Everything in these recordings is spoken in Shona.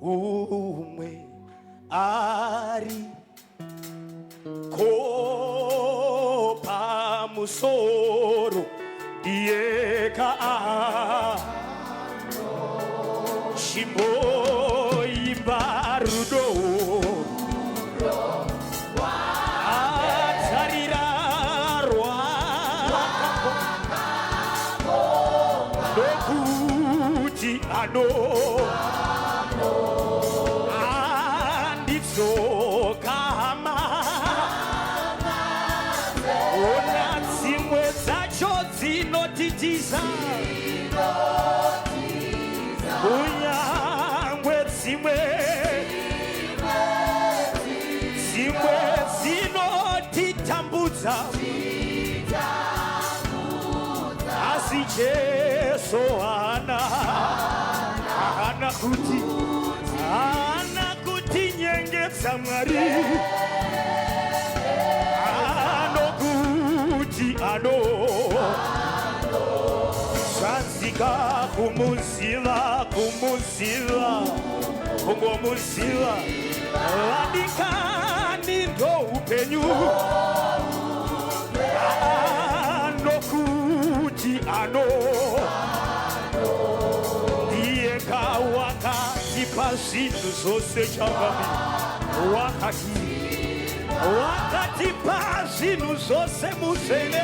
umwe ari kopa musoro dieka shimbo imbarudo atarira rwa dokuti ano anditsokama ona dzimwe dzacho dzinotitiza unyangwe dzimwe dzinotitambudza asi Jesu hana kuti nyengetsa Mwari anokuti ano zvanzika kumuziva kungomuziva vadikani ndoupenyu anokuti ano ndiye wakatipa zvinhu zvose changami wakatipa zvinhu zvose muzvene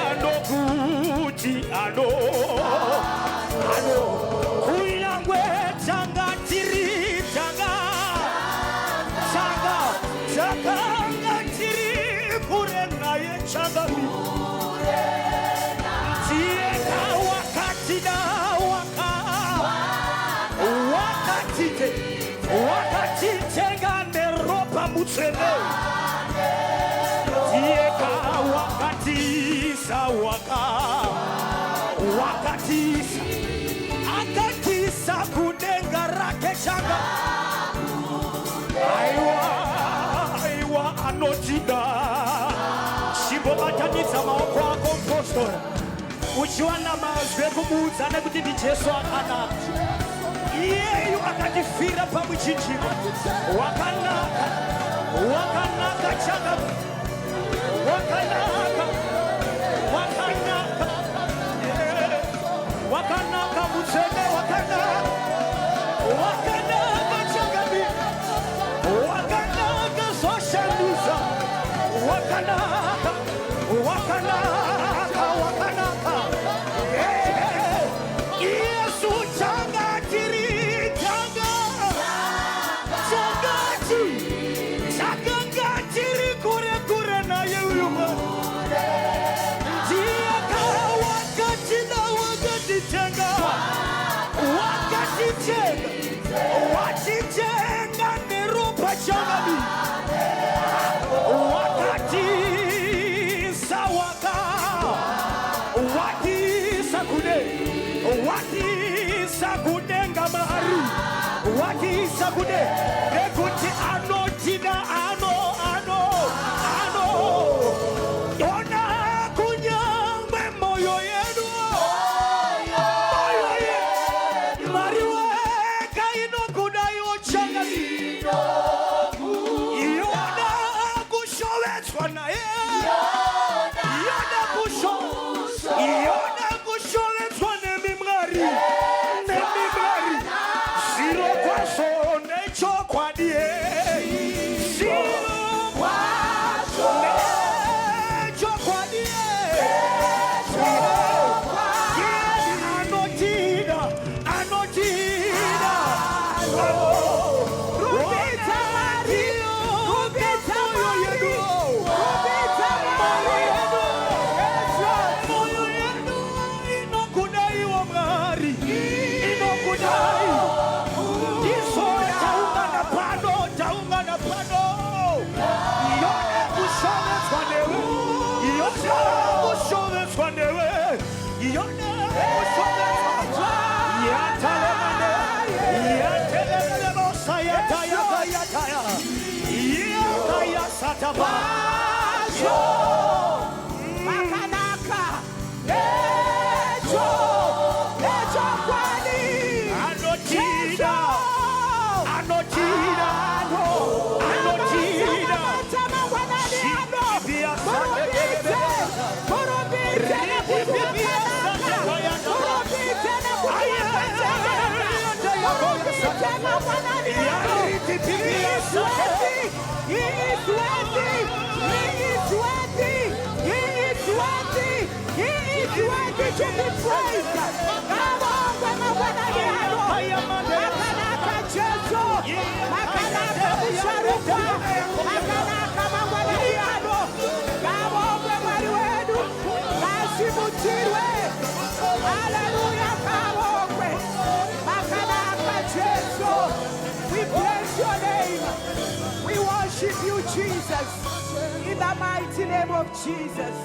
anokuti ano kunyangwe tanga tiri takanga tiri kure naye changami tieka wakatitenga neropa mutsvene tieka akatisa kudenga rake changa aiwa anotida chimbobatanidza maoko ako mupostora uchiwana mazwi ekubuudza nekuti ndi Jesu akanaka iyeyu akatifira pamuchinjikwa wakanaka changa wakanaka mutsvene wakanaka changami wakanaka zvoshandusa wakanaka Yesu changa tiri changa tiri kure naye uyu ndiaka wakatitenga watitenga neropa changami watisa kudenga mahari watisa kude nekuti anotina ano ona kunyangwe moyo yedu Mwari weka inokudaiwo changami yona kushovetswa naye yona kushovetswa nemimwari zviro kwazvo nechokwadi Makanaka, Necho, kwani To be praised. Come on, Makanaka Jesu, Makanaka Busharuka, Makanaka Mawadiano, Come on, Mariwedu, Nasimutirwe, Hallelujah, come on, Makanaka Jesu. We bless your name. We worship you, Jesus, in the mighty name of Jesus.